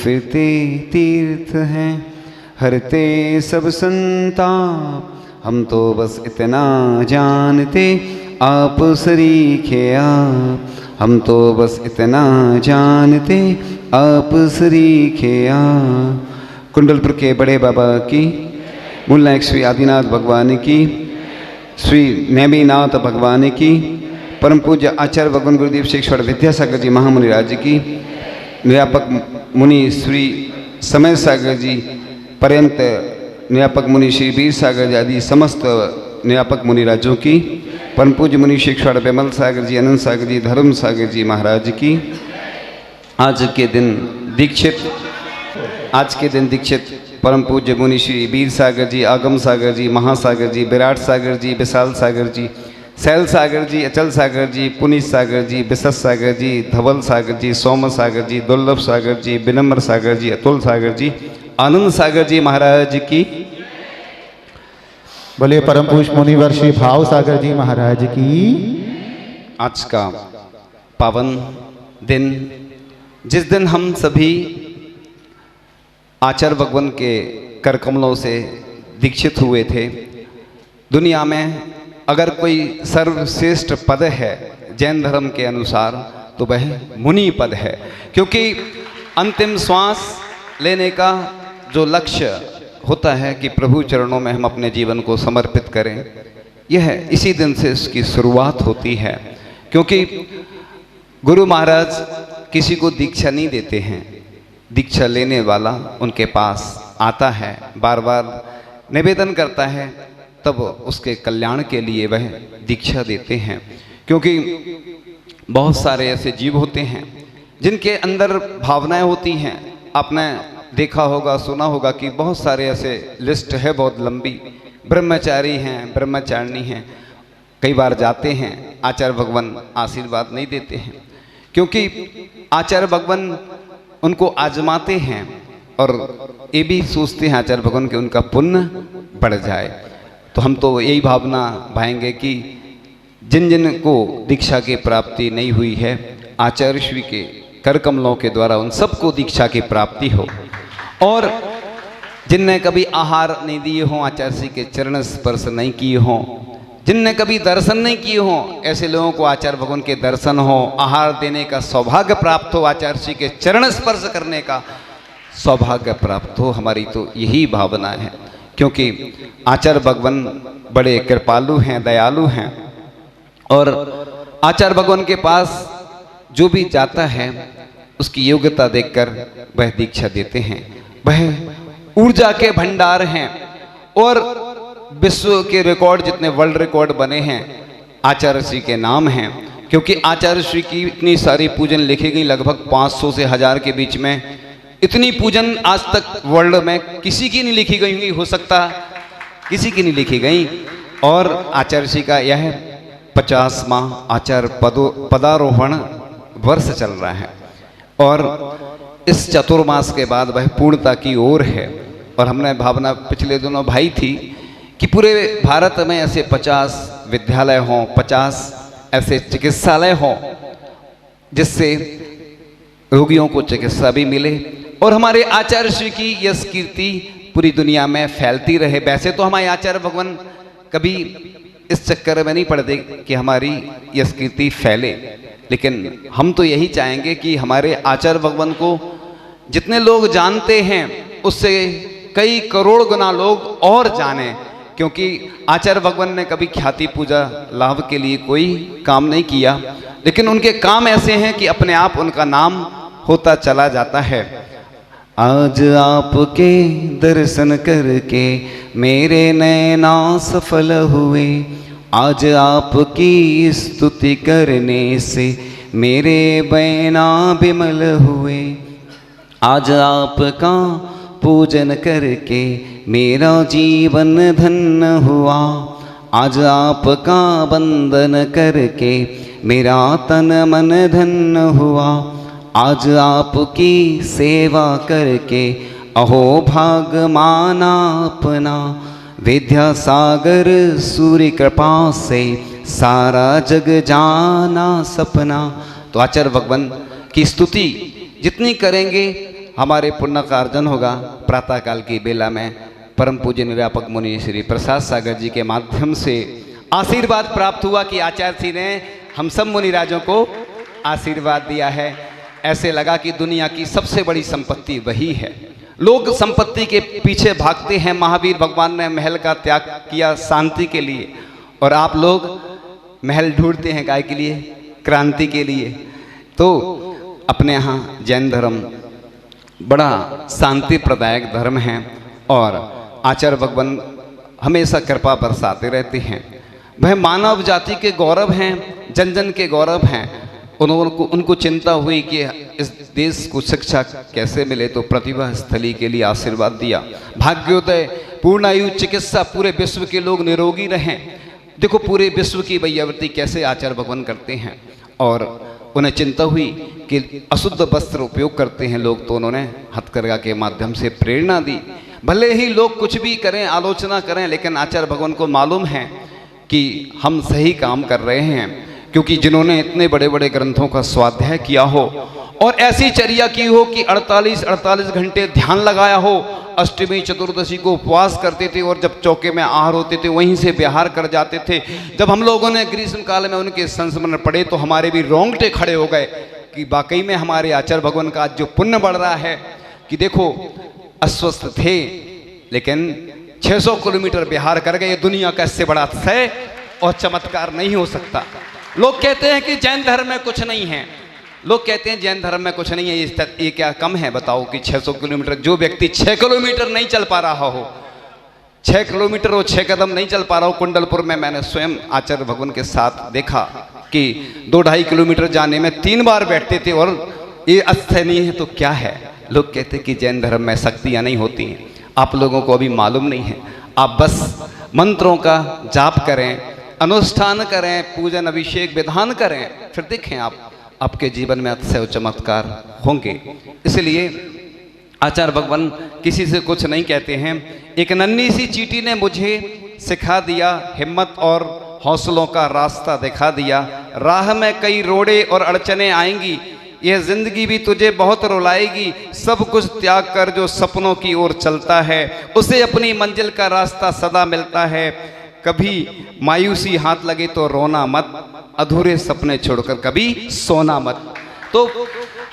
फिरते तीर्थ हैं, हरते सब संताप। हम तो बस इतना जानते आप सरीखे आप, हम तो बस इतना जानते आप सरीखे आप। कुंडलपुर के बड़े बाबा की, मूल नायक श्री आदिनाथ भगवान की, श्री नेमीनाथ भगवान की, परम पूज्य आचार्य भगवान गुरुदेव शिक्षण विद्यासागर जी महामुनि राज्य की, निरापक मुनि श्री समय सागर जी पर्यंत, निरापक मुनि श्री वीर सागर जी आदि समस्त निरापक मुनि राज्यों की, परम पूज्य मुनि शिक्षण विमल सागर जी, अनंत सागर जी, धर्म सागर जी महाराज की। आज के दिन दीक्षित परम पूज्य मुनि श्री वीर सागर जी, आगम सागर जी, महासागर जी, विराट सागर जी, विशाल सागर जी, शैल सागर जी, अचल सागर जी, पुनीत सागर जी, विशस सागर जी, धवल सागर जी, सोम सागर जी, दुर्लभ सागर जी, विनम्र सागर जी, अतुल सागर जी, आनंद सागर जी महाराज की। बोले परम पुरुष मुनिवर्षी भाव सागर जी महाराज की। आज का पावन दिन, जिस दिन हम सभी आचार्य भगवान के कर कमलों से दीक्षित हुए थे। दुनिया में अगर कोई सर्वश्रेष्ठ पद है जैन धर्म के अनुसार तो वह मुनि पद है, क्योंकि अंतिम श्वास लेने का जो लक्ष्य होता है कि प्रभु चरणों में हम अपने जीवन को समर्पित करें, यह इसी दिन से इसकी शुरुआत होती है। क्योंकि गुरु महाराज किसी को दीक्षा नहीं देते हैं, दीक्षा लेने वाला उनके पास आता है, बार बार निवेदन करता है, तब उसके कल्याण के लिए वह दीक्षा देते हैं। क्योंकि बहुत सारे ऐसे जीव होते हैं जिनके अंदर भावनाएं होती हैं। आपने देखा होगा, सुना होगा कि बहुत सारे ऐसे लिस्ट है बहुत लंबी, ब्रह्मचारी हैं, ब्रह्मचारिणी हैं, कई बार जाते हैं, आचार्य भगवान आशीर्वाद नहीं देते हैं, क्योंकि आचार्य भगवान उनको आजमाते हैं और ये भी सोचते हैं आचार्य भगवान के उनका पुण्य बढ़ जाए। तो हम तो यही भावना भाएंगे कि जिन जिन को दीक्षा की प्राप्ति नहीं हुई है, आचार्य श्री के कर कमलों के द्वारा उन सबको दीक्षा की प्राप्ति हो। और जिनने कभी आहार नहीं दिए हों, आचार्य श्री के चरण स्पर्श नहीं किए हों, जिनने कभी दर्शन नहीं किए हों, ऐसे लोगों को आचार्य भगवान के दर्शन हो, आहार देने का सौभाग्य प्राप्त हो, आचार्य श्री के चरण स्पर्श करने का सौभाग्य प्राप्त हो। हमारी तो यही भावना है, क्योंकि आचार्य भगवान बड़े कृपालु हैं, दयालु हैं, और आचार्य भगवान के पास जो भी जाता है उसकी योग्यता देखकर वह दीक्षा देते हैं। वह ऊर्जा के भंडार हैं, और विश्व के रिकॉर्ड जितने वर्ल्ड रिकॉर्ड बने हैं आचार्य श्री के नाम हैं। क्योंकि आचार्य श्री की इतनी सारी पूजन लिखी गई, लगभग 500 से 1000 के बीच में। इतनी पूजन आज तक वर्ल्ड में किसी की नहीं लिखी गई होंगी, हो सकता किसी की नहीं लिखी गई। और आचार्य श्री का यह 50वां आचार्य पदारोहण वर्ष चल रहा है, और इस चतुर्मास के बाद वह पूर्णता की ओर है। और हमने भावना पिछले दिनों भाई थी कि पूरे भारत में ऐसे 50 विद्यालय हों, 50 ऐसे चिकित्सालय हों, जिससे रोगियों को चिकित्सा भी मिले, और हमारे आचार्य श्री की यश कीर्ति पूरी दुनिया में फैलती रहे। वैसे तो हमारे आचार्य भगवान कभी इस चक्कर में नहीं पड़ते कि हमारी यश कीर्ति फैले, लेकिन हम तो यही चाहेंगे कि हमारे आचार्य भगवान को जितने लोग जानते हैं उससे कई करोड़ गुना लोग और जानें। क्योंकि आचार्य भगवान ने कभी ख्याति पूजा लाभ के लिए कोई काम नहीं किया, लेकिन उनके काम ऐसे हैं कि अपने आप उनका नाम होता चला जाता है। आज आपके दर्शन करके मेरे नैना सफल हुए, आज आपकी स्तुति करने से मेरे बैना विमल हुए, आज आपका पूजन करके मेरा जीवन धन्य हुआ, आज आपका वंदन करके मेरा तन मन धन्य हुआ, आज आपकी सेवा करके अहो भाग माना अपना, विद्यासागर सूर्य कृपा से सारा जग जाना सपना। तो आचार्य भगवान की स्तुति जितनी करेंगे हमारे पुण्य का अर्जन होगा। प्रातःकाल की बेला में परम पूज्य निरापक मुनि श्री प्रसाद सागर जी के माध्यम से आशीर्वाद प्राप्त हुआ कि आचार्य जी ने हम सब मुनिराजों को आशीर्वाद दिया है। ऐसे लगा कि दुनिया की सबसे बड़ी संपत्ति वही है। लोग संपत्ति के पीछे भागते हैं। महावीर भगवान ने महल का त्याग किया शांति के लिए, और आप लोग महल ढूंढते हैं काय के लिए? क्रांति के लिए। तो अपने यहाँ जैन धर्म बड़ा शांति प्रदायक धर्म है, और आचार्य भगवान हमेशा कृपा बरसाते रहते हैं। वह मानव जाति के गौरव हैं, जन जन के गौरव हैं। उनको चिंता हुई कि इस देश को शिक्षा कैसे मिले, तो प्रतिभा स्थली के लिए आशीर्वाद दिया। भाग्योदय, पूर्णायु चिकित्सा, पूरे विश्व के लोग निरोगी रहें। देखो पूरे विश्व की वैयावृत्ति कैसे आचार्य भगवान करते हैं। और उन्हें चिंता हुई कि अशुद्ध वस्त्र उपयोग करते हैं लोग, तो उन्होंने हथकरघा के माध्यम से प्रेरणा दी। भले ही लोग कुछ भी करें, आलोचना करें, लेकिन आचार्य भगवान को मालूम है कि हम सही काम कर रहे हैं, क्योंकि जिन्होंने इतने बड़े बड़े ग्रंथों का स्वाध्याय किया हो और ऐसी चर्या की हो कि 48 घंटे ध्यान लगाया हो, अष्टमी चतुर्दशी को उपवास करते थे, और जब चौके में आहार होते थे वहीं से विहार कर जाते थे। जब हम लोगों ने ग्रीष्म काल में उनके संस्मरण पढ़े तो हमारे भी रोंगटे खड़े हो गए कि वाकई में हमारे आचार्य भगवान का आज जो पुण्य बढ़ रहा है कि देखो अस्वस्थ थे लेकिन 600 किलोमीटर विहार कर गए। दुनिया का इससे बड़ा अतिशय और चमत्कार नहीं हो सकता। लोग कहते हैं कि जैन धर्म में कुछ नहीं है, लोग कहते हैं जैन धर्म में कुछ नहीं है, ये क्या कम है? बताओ कि 600 किलोमीटर, जो व्यक्ति 6 किलोमीटर नहीं चल पा रहा हो, 6 किलोमीटर और 6 कदम नहीं चल पा रहा हो। कुंडलपुर में मैंने स्वयं आचार्य भगवान के साथ देखा कि 2-2.5 किलोमीटर जाने में 3 बार बैठते थे, और ये अस्थायी नहीं है तो क्या है? लोग कहते हैं कि जैन धर्म में शक्तियाँ नहीं होती हैं। आप लोगों को अभी मालूम नहीं है। आप बस मंत्रों का जाप करें, अनुष्ठान करें, पूजन अभिषेक विधान करें, फिर देखें आपके जीवन में अतिशय चमत्कार होंगे। इसलिए आचार्य भगवान किसी से कुछ नहीं कहते हैं। एक नन्ही सी चींटी ने मुझे सिखा दिया, हिम्मत और हौसलों का रास्ता दिखा दिया। राह में कई रोड़े और अड़चने आएंगी, यह जिंदगी भी तुझे बहुत रुलाएगी। सब कुछ त्याग कर जो सपनों की ओर चलता है, उसे अपनी मंजिल का रास्ता सदा मिलता है। कभी मायूसी हाथ लगे तो रोना मत, अधूरे सपने छोड़कर कभी सोना मत। तो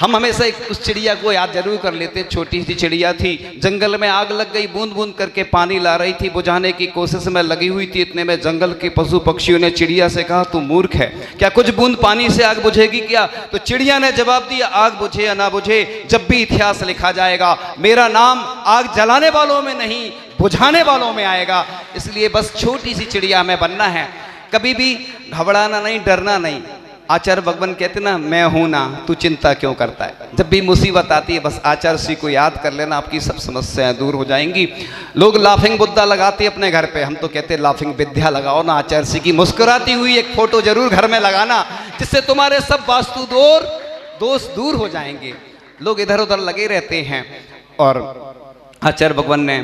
हम हमेशा उस चिड़िया को याद जरूर कर लेते। छोटी सी चिड़िया थी, जंगल में आग लग गई, बूंद बूंद करके पानी ला रही थी, बुझाने की कोशिश में लगी हुई थी। इतने में जंगल के पशु पक्षियों ने चिड़िया से कहा, तू मूर्ख है, क्या कुछ बूंद पानी से आग बुझेगी क्या? तो चिड़िया ने जवाब दिया, आग बुझे या ना बुझे, जब भी इतिहास लिखा जाएगा मेरा नाम आग जलाने वालों में नहीं बुझाने वालों में आएगा। इसलिए बस छोटी सी चिड़िया में बनना है, कभी भी घबराना नहीं, डरना नहीं। आचार्य भगवान कहते ना, मैं हूं ना, तू चिंता क्यों करता है? जब भी मुसीबत आती है बस आचार्य श्री को याद कर लेना, आपकी सब समस्याएं दूर हो जाएंगी। लोग लाफिंग बुद्धा लगाते हैं अपने घर पे, हम तो कहते हैं लाफिंग विद्या लगाओ ना। आचार्य श्री की मुस्कुराती हुई एक फोटो जरूर घर में लगाना, जिससे तुम्हारे सब वास्तु दोष दूर हो जाएंगे। लोग इधर उधर लगे रहते हैं। और आचार्य भगवान ने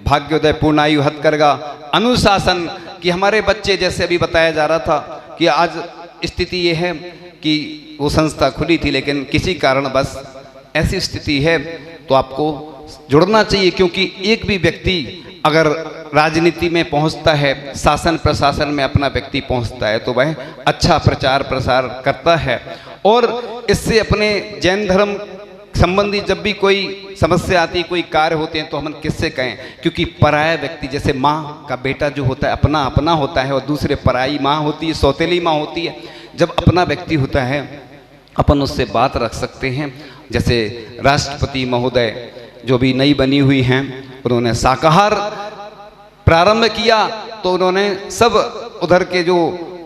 भाग्योदय, पूर्णायु, हथकरघा, अनुशासन कि हमारे बच्चे, जैसे अभी बताया जा रहा था कि आज स्थिति ये है कि वो संस्था खुली थी लेकिन किसी कारण बस ऐसी स्थिति है, तो आपको जुड़ना चाहिए। क्योंकि एक भी व्यक्ति अगर राजनीति में पहुंचता है, शासन प्रशासन में अपना व्यक्ति पहुंचता है, तो वह अच्छा प्रचार प्रसार करता है। और इससे अपने जैन धर्म संबंधी जब भी कोई समस्या आती है, कोई कार्य होते हैं, तो हम किससे कहें? क्योंकि पराया व्यक्ति, जैसे माँ का बेटा जो होता है अपना अपना होता है, और दूसरे पराई माँ होती है, सौतेली माँ होती है। जब अपना व्यक्ति होता है अपन उससे बात रख सकते हैं। जैसे राष्ट्रपति महोदय जो भी नई बनी हुई हैं, उन्होंने शाकाहार प्रारंभ किया, तो उन्होंने सब उधर के जो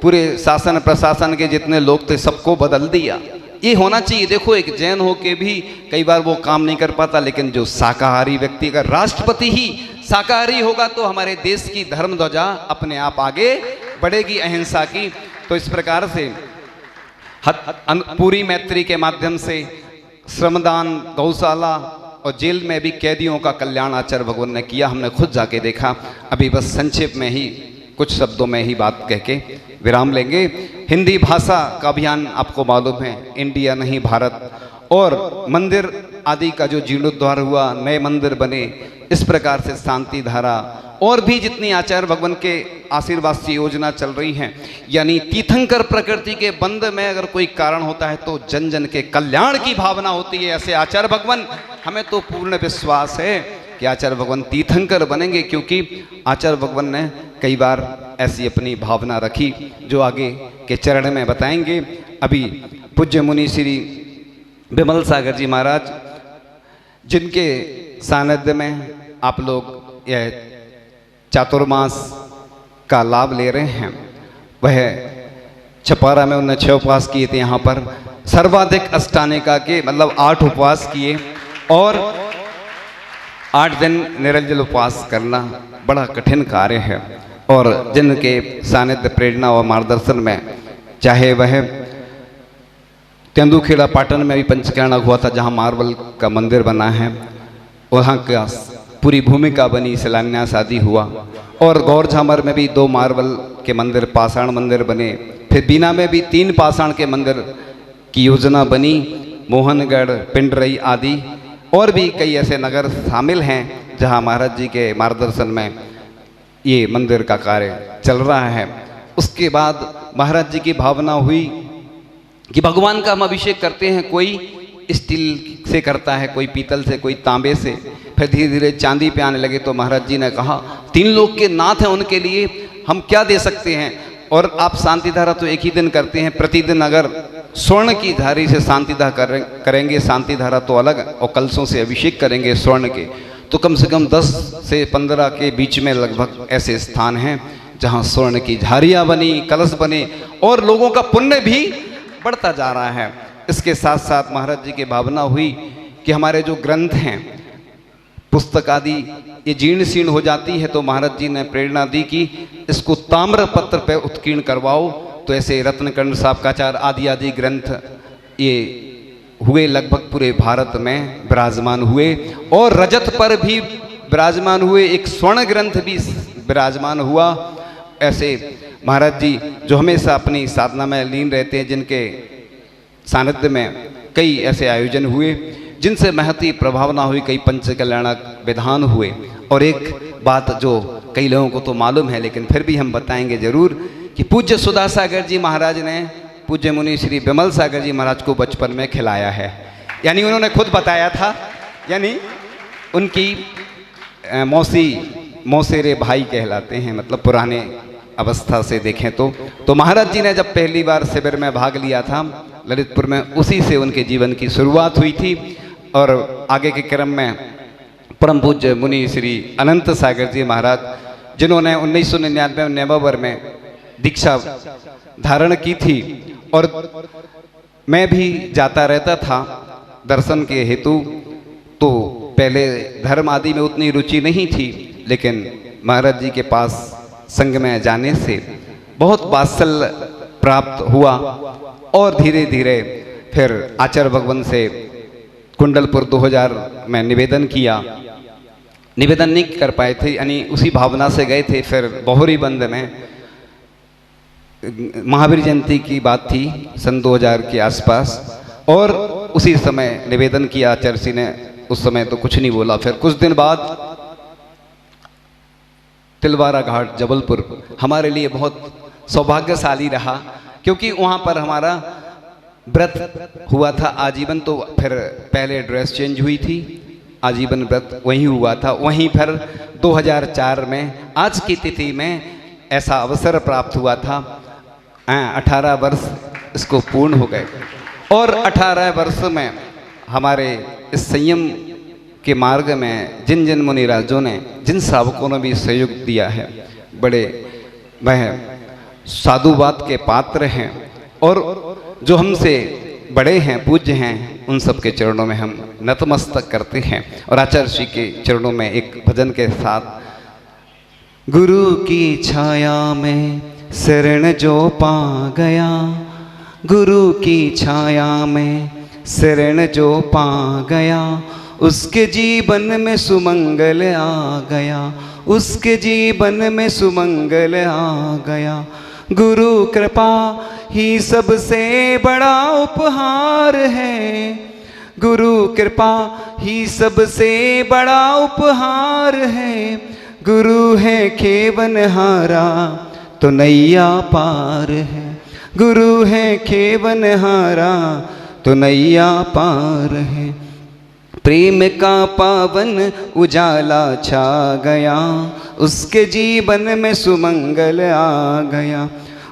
पूरे शासन प्रशासन के जितने लोग थे सबको बदल दिया। ये होना चाहिए। देखो एक जैन हो के भी कई बार वो काम नहीं कर पाता, लेकिन जो शाकाहारी व्यक्ति, अगर राष्ट्रपति ही शाकाहारी होगा तो हमारे देश की धर्म ध्वजा अपने आप आगे बढ़ेगी, अहिंसा की। तो इस प्रकार से पूरी मैत्री के माध्यम से श्रमदान, गौशाला और जेल में भी कैदियों का कल्याण आचार्य भगवान ने किया। हमने खुद जाके देखा। अभी बस संक्षेप में ही कुछ शब्दों में ही बात कह के विराम लेंगे। हिंदी भाषा का अभियान आपको मालूम है, इंडिया नहीं भारत, और मंदिर आदि का जो जीर्णोद्धार हुआ, नए मंदिर बने, इस प्रकार से शांति धारा और भी जितनी आचार्य भगवान के आशीर्वाद से योजना चल रही हैं, यानी तीर्थंकर प्रकृति के बंद में अगर कोई कारण होता है तो जन जन के कल्याण की भावना होती है। ऐसे आचार्य भगवान, हमें तो पूर्ण विश्वास है कि आचार्य भगवान तीर्थंकर बनेंगे, क्योंकि आचार्य भगवान ने कई बार ऐसी अपनी भावना रखी जो आगे के चरण में बताएंगे। अभी पूज्य मुनि श्री विमल सागर जी महाराज, जिनके सानिध्य में आप लोग यह चातुर्मास का लाभ ले रहे हैं, वह छपारा में उन्होंने 6 उपवास किए थे। यहाँ पर सर्वाधिक अष्टानिका के मतलब 8 उपवास किए और 8 दिन निरंजन उपवास करना बड़ा कठिन कार्य है। और जिनके सानिध्य, प्रेरणा और मार्गदर्शन में, चाहे वह तेंदुखेड़ा पाटन में भी पंचकर्णक हुआ था, जहाँ मार्बल का मंदिर बना है, वहाँ का पूरी भूमिका बनी, शिलान्यास आदि हुआ। और गौर झामर में भी 2 मार्बल के मंदिर, पाषाण मंदिर बने। फिर बीना में भी 3 पाषाण के मंदिर की योजना बनी, मोहनगढ़, पिंडरई आदि और भी कई ऐसे नगर शामिल हैं जहाँ महाराज जी के मार्गदर्शन में ये मंदिर का कार्य चल रहा है। उसके बाद महाराज जी की भावना हुई कि भगवान का हम अभिषेक करते हैं, कोई स्टील से करता है, कोई पीतल से, कोई तांबे से, फिर धीरे धीरे चांदी पे आने लगे। तो महाराज जी ने कहा 3 लोग के नाथ हैं, उनके लिए हम क्या दे सकते हैं। और आप शांति धारा तो एक ही दिन करते हैं, प्रतिदिन अगर स्वर्ण की धारी से शांति धारा करेंगे, शांति धारा तो अलग, और कलशों से अभिषेक करेंगे स्वर्ण के, तो कम से कम 10 से 15 के बीच में लगभग ऐसे स्थान हैं जहाँ स्वर्ण की झारियाँ बनी, कलश बने और लोगों का पुण्य भी बढ़ता जा रहा है। इसके साथ साथ महाराज जी की भावना हुई कि हमारे जो ग्रंथ हैं, पुस्तक आदि, ये जीर्ण शीर्ण हो जाती है, तो महाराज जी ने प्रेरणा दी कि इसको ताम्र पत्र पे उत्कीर्ण करवाओ। तो ऐसे रत्नकर्ण साबकाचार आदि आदि ग्रंथ ये हुए, लगभग पूरे भारत में विराजमान हुए और रजत पर भी विराजमान हुए, एक स्वर्ण ग्रंथ भी विराजमान हुआ। ऐसे महाराज जी जो हमेशा अपनी साधना में लीन रहते हैं, जिनके सानिध्य में कई ऐसे आयोजन हुए जिनसे महती प्रभावना हुई, कई पंचकल्याणक विधान हुए। और एक बात जो कई लोगों को तो मालूम है लेकिन फिर भी हम बताएंगे जरूर कि पूज्य सुधा सागर जी महाराज ने पूज्य मुनि श्री विमल सागर जी महाराज को बचपन में खिलाया है। यानी उन्होंने खुद बताया था, यानी उनकी मौसेरे भाई कहलाते हैं, मतलब पुराने अवस्था से देखें तो महाराज जी ने जब पहली बार शिविर में भाग लिया था ललितपुर में, उसी से उनके जीवन की शुरुआत हुई थी। और आगे के क्रम में परम पूज्य मुनि श्री अनंत सागर जी महाराज, जिन्होंने 1999 नवंबर में दीक्षा धारण की थी, और मैं भी जाता रहता था दर्शन के हेतु। तो पहले धर्म आदि में उतनी रुचि नहीं थी, लेकिन महाराज जी के पास संग में जाने से बहुत वात्सल्य प्राप्त हुआ और धीरे धीरे फिर आचार्य भगवान से कुंडलपुर 2000 में निवेदन किया। निवेदन नहीं कर पाए थे, यानी उसी भावना से गए थे। फिर बहुरी बंद में महावीर जयंती की बात थी सन 2000 के आसपास, और उसी समय निवेदन किया आचार्य जी ने। उस समय तो कुछ नहीं बोला। फिर कुछ दिन बाद तिलवारा घाट जबलपुर हमारे लिए बहुत सौभाग्यशाली रहा, क्योंकि वहाँ पर हमारा व्रत हुआ था आजीवन। तो फिर पहले ड्रेस चेंज हुई थी, आजीवन व्रत वहीं हुआ था। वहीं फिर 2004 में आज की तिथि में ऐसा अवसर प्राप्त हुआ था। 18 वर्ष इसको पूर्ण हो गए, और 18 वर्ष में हमारे इस संयम के मार्ग में जिन जिन मुनिराजों ने, जिन श्रावकों ने भी सहयोग दिया है, बड़े वह साधुवाद के पात्र हैं। और जो हमसे बड़े हैं, पूज्य हैं, उन सब के चरणों में हम नतमस्तक करते हैं। और आचार्य श्री के चरणों में एक भजन के साथ, गुरु की छाया में शरण जो पा गया, गुरु की छाया में शरण जो पा गया, उसके जीवन में सुमंगल आ गया, उसके जीवन में सुमंगल आ गया। गुरु कृपा ही सबसे बड़ा उपहार है, गुरु कृपा ही सबसे बड़ा उपहार है। गुरु है खेवनहारा तो नैया पार है। गुरु है खेवनहारा तो नैया पार है। प्रेम का पावन उजाला छा गया, उसके जीवन में सुमंगल आ गया।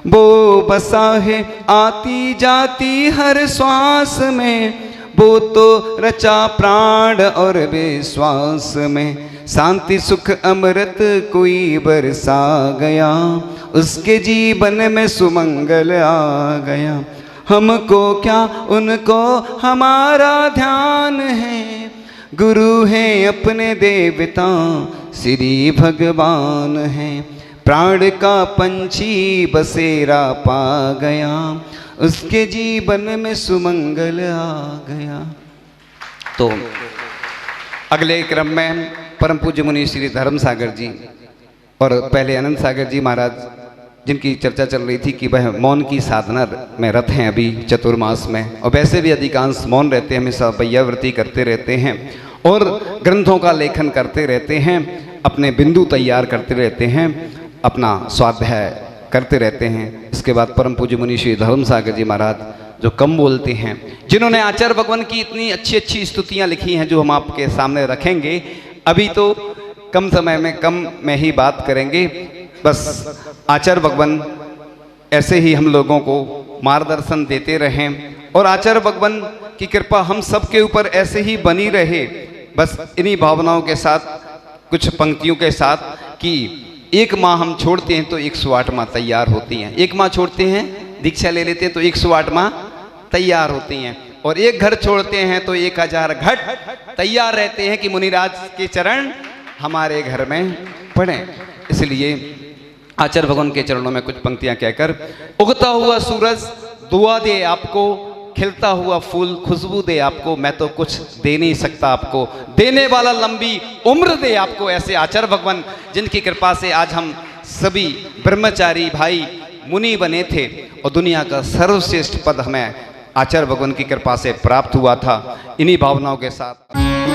वो बसा है आती जाती हर श्वास में, वो तो रचा प्राण और विश्वास में। शांति सुख अमृत कोई बरसा गया, उसके जीवन में सुमंगल आ गया। हमको क्या उनको हमारा ध्यान है, गुरु हैं अपने देवता श्री भगवान हैं। प्राण का पंछी बसेरा पा गया, उसके जीवन में सुमंगल आ गया। तो अगले क्रम में परम पूज्य मुनि श्री धर्म सागर जी और पहले आनंद सागर जी महाराज, जिनकी चर्चा चल रही थी कि वह मौन की साधना में रत हैं अभी चतुर्मास में, और वैसे भी अधिकांश मौन रहते हैं, हमेशा बैयाव्रती करते रहते हैं और ग्रंथों का लेखन करते रहते हैं, अपने बिंदु तैयार करते रहते हैं, अपना स्वाध्याय करते रहते हैं। इसके बाद परम पूज्य मुनि श्री धर्म सागर जी महाराज जो कम बोलते हैं, जिन्होंने आचार्य भगवान की इतनी अच्छी अच्छी स्तुतियाँ लिखी हैं जो हम आपके सामने रखेंगे। अभी तो कम समय में कम में ही बात करेंगे। बस आचार्य भगवान ऐसे ही हम लोगों को मार्गदर्शन देते रहें और आचार्य भगवान की कृपा हम सब के ऊपर ऐसे ही बनी रहे। बस इन्हीं भावनाओं के साथ, कुछ पंक्तियों के साथ कि एक माँ हम छोड़ते हैं तो 108 माँ तैयार होती हैं। एक माँ छोड़ते हैं, दीक्षा ले लेते हैं तो 108 माँ तैयार होती हैं, और एक घर छोड़ते हैं तो 1000 घट तैयार रहते हैं कि मुनिराज के चरण हमारे घर में पड़े। इसलिए आचार्य भगवान के चरणों में कुछ पंक्तियां कहकर, उगता हुआ सूरज दुआ दे आपको, खिलता हुआ फूल खुशबू दे आपको, मैं तो कुछ दे नहीं सकता आपको, देने वाला लंबी उम्र दे आपको। ऐसे आचार्य भगवान जिनकी कृपा से आज हम सभी ब्रह्मचारी भाई मुनि बने थे और दुनिया का सर्वश्रेष्ठ पद हमें आचार्य भगवान की कृपा से प्राप्त हुआ था। इन्हीं भावनाओं के साथ